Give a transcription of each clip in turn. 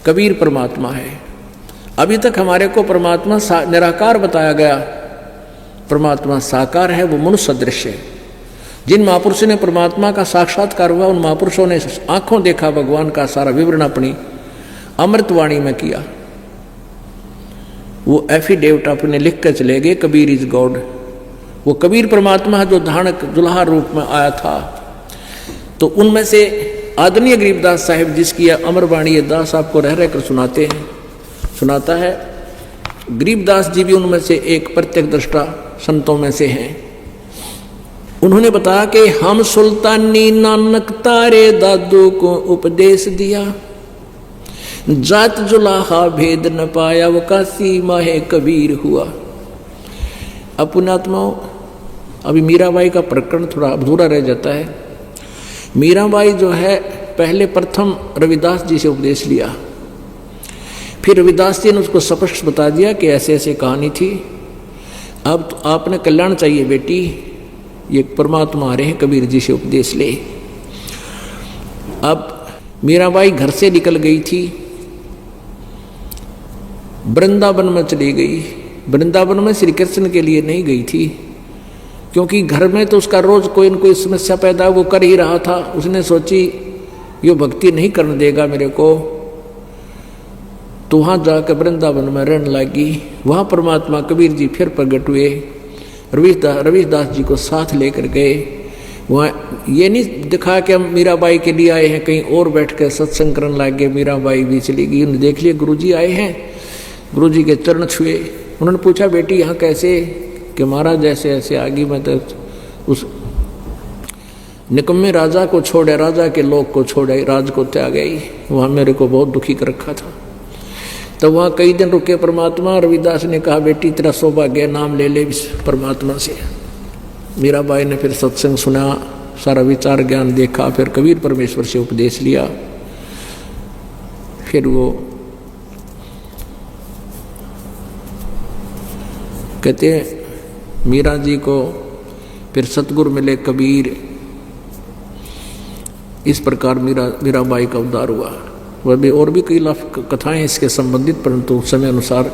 कबीर परमात्मा है। अभी तक हमारे को परमात्मा निराकार बताया गया, परमात्मा साकार है, वो मनुष्य सदृश है। जिन महापुरुषों ने परमात्मा का साक्षात्कार हुआ उन महापुरुषों ने आंखों देखा भगवान का सारा विवरण अपनी अमृतवाणी में किया। वो एफिडेविट अपने लिख कर चले गए, कबीर इज गॉड। वो कबीर परमात्मा है जो धानक दुल्हा रूप में आया था। तो उनमें से आदरणीय गरीबदास साहिब जिसकी अमरवाणी दास आपको रह रहकर सुनाता है, गरीबदास जी भी उनमें से एक प्रत्यक्ष दृष्टा संतों में से हैं। उन्होंने बताया कि हम सुल्तानी नानक तारे दादू को उपदेश दिया, जात जुलाहा भेद न पाया, वो काशी माहे कबीर हुआ। अब पुण्यात्माओं, अभी मीराबाई का प्रकरण थोड़ा अधूरा रह जाता है। मीराबाई जो है पहले प्रथम रविदास जी से उपदेश लिया, फिर रविदास जी ने उसको स्पष्ट बता दिया कि ऐसे ऐसे कहानी थी, अब तो आपने कल्याण चाहिए बेटी, ये परमात्मा आ रहे हैं, कबीर जी से उपदेश ले। अब मीराबाई घर से निकल गई थी, वृंदावन में चली गई। वृंदावन में श्री कृष्ण के लिए नहीं गई थी, क्योंकि घर में तो उसका रोज कोई न कोई समस्या पैदा वो कर ही रहा था। उसने सोची ये भक्ति नहीं करने देगा मेरे को, तो वहाँ जाकर वृंदावन में रहने लगी। वहाँ परमात्मा कबीर जी फिर प्रकट हुए, रविदास जी को साथ लेकर गए। वहाँ ये नहीं दिखा कि हम मीराबाई के लिए आए हैं, कहीं और बैठ कर सत्संग करने लग गए। मीराबाई भी चली गई, उन्हें देख लिया गुरुजी आए हैं, गुरुजी के चरण छुए। उन्होंने पूछा बेटी यहाँ कैसे, कि महाराज जैसे ऐसे आगे मैं तो उस निकम्मे राजा को छोड़े, राजा के लोग को छोड़े, राज को त्याग गई। वहाँ मेरे को बहुत दुखी कर रखा था। तो वहाँ कई दिन रुके परमात्मा। रविदास ने कहा बेटी तेरा सौभाग्य, नाम ले ले परमात्मा से। मीराबाई ने फिर सत्संग सुना, सारा विचार ज्ञान देखा, फिर कबीर परमेश्वर से उपदेश लिया। फिर वो कहते मीरा जी को फिर सतगुरु मिले कबीर। इस प्रकार मीराबाई का उद्धार हुआ। वह भी और भी कई कथाएं इसके संबंधित, परंतु समय अनुसार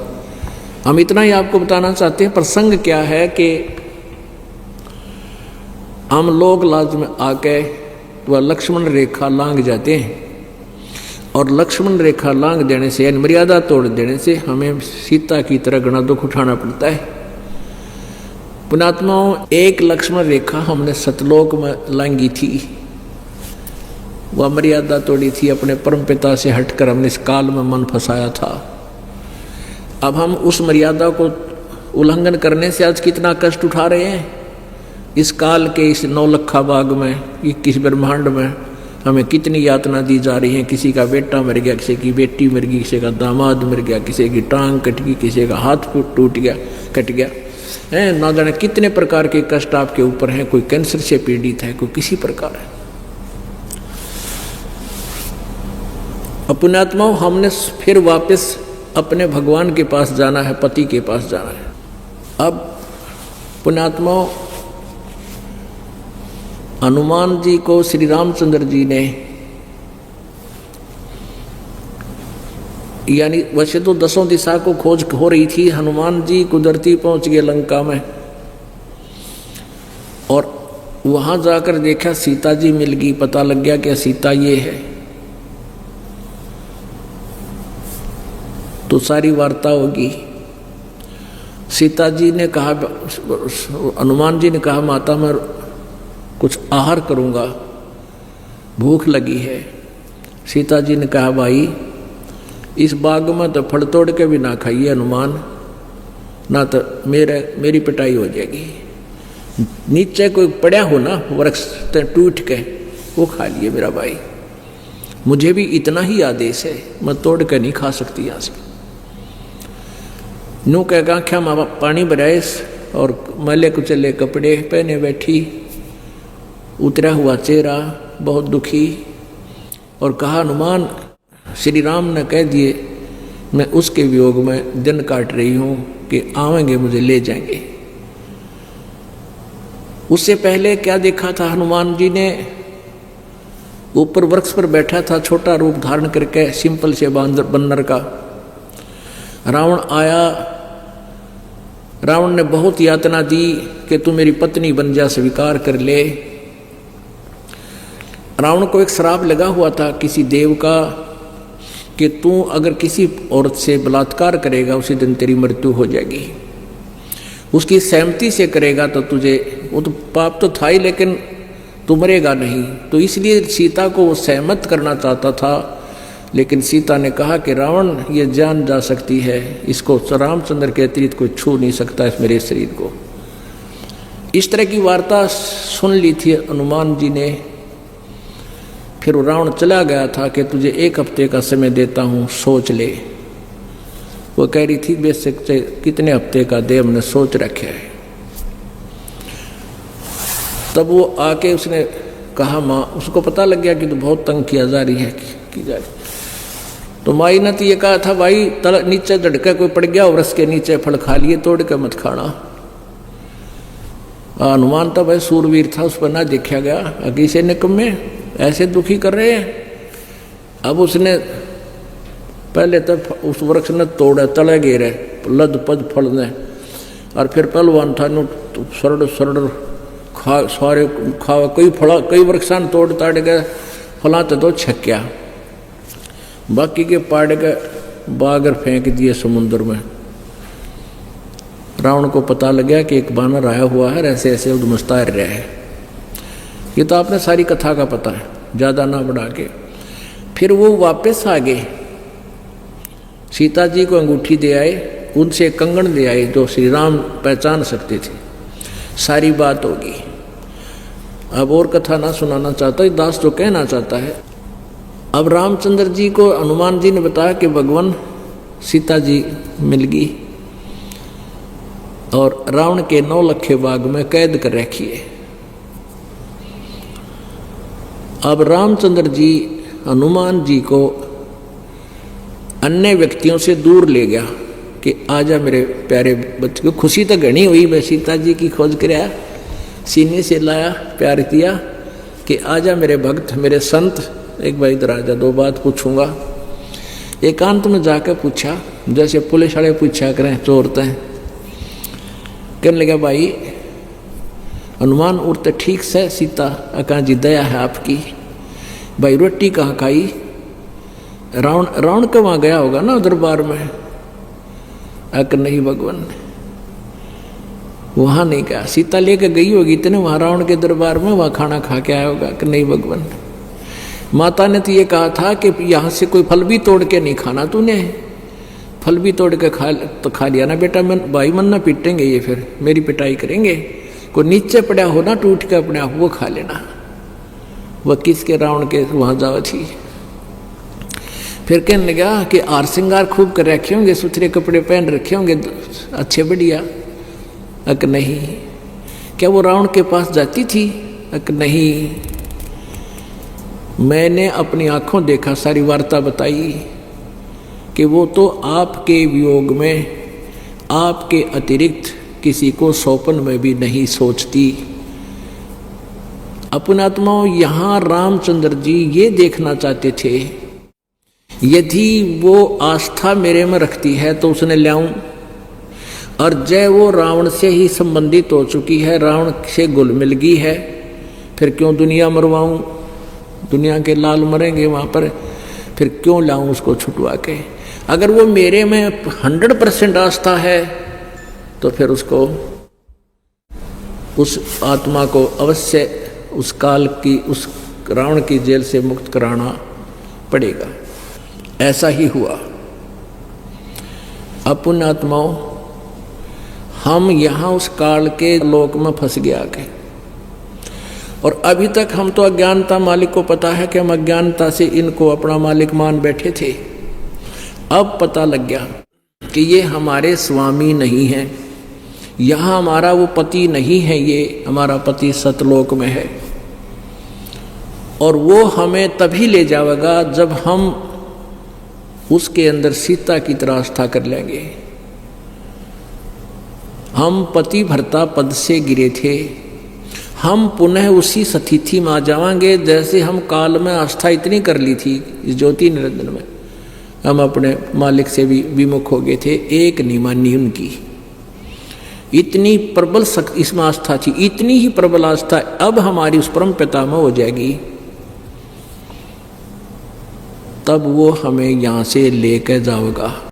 हम इतना ही आपको बताना चाहते हैं। प्रसंग क्या है कि हम लोग लाज में आके वह लक्ष्मण रेखा लांघ जाते हैं, और लक्ष्मण रेखा लांघ देने से यानी मर्यादा तोड़ देने से हमें सीता की तरह घना दुख उठाना पड़ता है। पुण्यात्माओं, एक लक्ष्मण रेखा हमने सतलोक में लांघी थी, वह मर्यादा तोड़ी थी, अपने परमपिता से हटकर हमने इस काल में मन फंसाया था। अब हम उस मर्यादा को उल्लंघन करने से आज कितना कष्ट उठा रहे हैं। इस काल के इस नौलखा बाग में, 21 ब्रह्मांड में हमें कितनी यातना दी जा रही है। किसी का बेटा मर गया, किसी की बेटी मर गई, किसी का दामाद मर गया, किसी की टांग कट गई, किसी का हाथ टूट गया, कट गया है। ना जाने कितने प्रकार के कष्ट आपके ऊपर हैं। कोई कैंसर से पीड़ित है, कोई किसी प्रकार है। पुण्यात्माओं, हमने फिर वापस अपने भगवान के पास जाना है, पति के पास जाना है। अब पुण्यात्माओं, हनुमान जी को श्री रामचंद्र जी ने, यानी वैसे तो 10 दिशा को खोज हो रही थी, हनुमान जी कुदरती पहुंच गए लंका में, और वहां जाकर देखा सीता जी मिल गई। पता लग गया कि सीता ये है। तो सारी वार्ता होगी। सीता जी ने कहा, हनुमान जी ने कहा माता मैं कुछ आहार करूंगा, भूख लगी है। सीता जी ने कहा भाई इस बाग में तो फल तोड़ के भी ना खाइए हनुमान, ना तो मेरी पिटाई हो जाएगी। नीचे कोई पड़ा हो ना वृक्ष टूट के, वो खा लिए मेरा भाई। मुझे भी इतना ही आदेश है, मैं तोड़ के नहीं खा सकती यहाँ से। नू कह आख्या माँ पानी भराए और मैले कुचले कपड़े पहने बैठी, उतरा हुआ चेहरा, बहुत दुखी, और कहा हनुमान श्री राम ने कह दिए मैं उसके वियोग में दिन काट रही हूँ कि आवेंगे मुझे ले जाएंगे। उससे पहले क्या देखा था हनुमान जी ने ऊपर वृक्ष पर बैठा था, छोटा रूप धारण करके, सिंपल से बंदर का। रावण आया, रावण ने बहुत यातना दी कि तू मेरी पत्नी बन जा, स्वीकार कर ले। रावण को एक श्राप लगा हुआ था किसी देव का कि तू अगर किसी औरत से बलात्कार करेगा उसी दिन तेरी मृत्यु हो जाएगी। उसकी सहमति से करेगा तो तुझे, वो तो पाप तो था ही लेकिन तू मरेगा नहीं। तो इसलिए सीता को वो सहमत करना चाहता था, लेकिन सीता ने कहा कि रावण ये जान जा सकती है, इसको रामचंद्र के अतिरिक्त कोई छू नहीं सकता इस मेरे शरीर को। इस तरह की वार्ता सुन ली थी हनुमान जी ने। फिर वो रावण चला गया था कि तुझे 1 हफ्ते का समय देता हूँ, सोच ले। वो कह रही थी बेशक कितने हफ्ते का दे, हमने सोच रखे है। तब वो आके उसने कहा माँ, उसको पता लग गया कि तो बहुत तंग किया जा रही है की जा रही। तो माई ने तो ये कहा था भाई नीचे झटका कोई पड़ गया, वृक्ष के नीचे फल खा लिए, तोड़ के मत खाना। हनुमान तो भाई सूरवीर था, उस पर ना देखा गया। अभी से निकम्मे ऐसे दुखी कर रहे हैं। अब उसने पहले तो उस वृक्ष ने तोड़े, तले गिरे, लद पद फल ने, और फिर पहलवान था नु सरड़ सरड़ खा सारे खावा, कई वृक्षान तोड़ ताड़ के फलाते तो छक्या, बाकी के पाड़ के बागर फेंक दिए समुद्र में। रावण को पता लग गया कि एक बानर आया हुआ है, ऐसे ऐसे उद्मस्ता रहा है। ये तो आपने सारी कथा का पता है, ज़्यादा ना बढ़ा के। फिर वो वापस आ गए, सीता जी को अंगूठी दे आए, उनसे कंगन दे आए जो श्री राम पहचान सकते थे। सारी बात होगी। अब और कथा ना सुनाना चाहता, दास जो कहना चाहता है। अब रामचंद्र जी को हनुमान जी ने बताया कि भगवान सीता जी मिल गई और रावण के 9 लखे बाग में कैद कर रखी है। अब रामचंद्र जी हनुमान जी को अन्य व्यक्तियों से दूर ले गया कि आजा मेरे प्यारे बच्चे को। खुशी तो घनी हुई, मैं सीता जी की खोज कराया, सीने से लाया, प्यार किया कि आजा मेरे भक्त, मेरे संत, एक बार इधर आजा, 2 बात पूछूंगा। एकांत में जाकर पूछा, जैसे पुलिस वाले पूछा करें चोरते हैं। कहने लगा भाई हनुमान उड़ते ठीक से, सीता अका जी दया है आपकी, भाई रोटी कहाँ खाई? रावण के वहाँ गया होगा ना दरबार में। अक नहीं भगवान, वहाँ नहीं गया, सीता लेके गई होगी इतने वहाँ रावण के दरबार में, वहाँ खाना खा के आया होगा कि नहीं भगवान। माता ने तो ये कहा था कि यहाँ से कोई फल भी तोड़ के नहीं खाना तूने, फल भी तोड़ के खा लिया ना बेटा, मैं भाई मन ना पीटेंगे ये, फिर मेरी पिटाई करेंगे। कोई नीचे पड़ा हो ना टूट के अपने आप, वो खा लेना। वह किसके रावण के वहाँ जाओ थी। फिर कहने लगा कि आर श्रृंगार खूब कर रखे होंगे, सुथरे कपड़े पहन रखे होंगे अच्छे बढ़िया। अक नहीं। क्या वो रावण के पास जाती थी? अक नहीं, मैंने अपनी आंखों देखा, सारी वार्ता बताई कि वो तो आपके वियोग में आपके अतिरिक्त किसी को सौपन में भी नहीं सोचती। अपनात्माओं, यहाँ रामचंद्र जी ये देखना चाहते थे, यदि वो आस्था मेरे में रखती है तो उसने लाऊं, और जय वो रावण से ही संबंधित हो चुकी है, रावण से घुल मिल गई है, फिर क्यों दुनिया मरवाऊं? दुनिया के लाल मरेंगे वहाँ पर, फिर क्यों लाऊं उसको छुटवा के? अगर वो मेरे में 100% आस्था है तो फिर उसको, उस आत्मा को अवश्य उस काल की, उस रावण की जेल से मुक्त कराना पड़ेगा। ऐसा ही हुआ। अब पुण्य आत्माओं, हम यहाँ उस काल के लोक में फंस गया के, और अभी तक हम तो अज्ञानता, मालिक को पता है कि हम अज्ञानता से इनको अपना मालिक मान बैठे थे। अब पता लग गया कि ये हमारे स्वामी नहीं हैं, यहाँ हमारा वो पति नहीं है, ये हमारा पति सतलोक में है, और वो हमें तभी ले जाएगा जब हम उसके अंदर सीता की तरह आस्था कर लेंगे। हम पति भर्ता पद से गिरे थे, हम पुनः उसी स्थिति में आ जाएंगे जैसे हम काल में आस्था इतनी कर ली थी इस ज्योति निरंजन में, हम अपने मालिक से भी विमुख हो गए थे, एक नहीं मानी उनकी। इतनी प्रबल इसमें आस्था थी, इतनी ही प्रबल आस्था अब हमारी उस परम पिता में हो जाएगी, तब वो हमें यहाँ से लेकर जाएगा।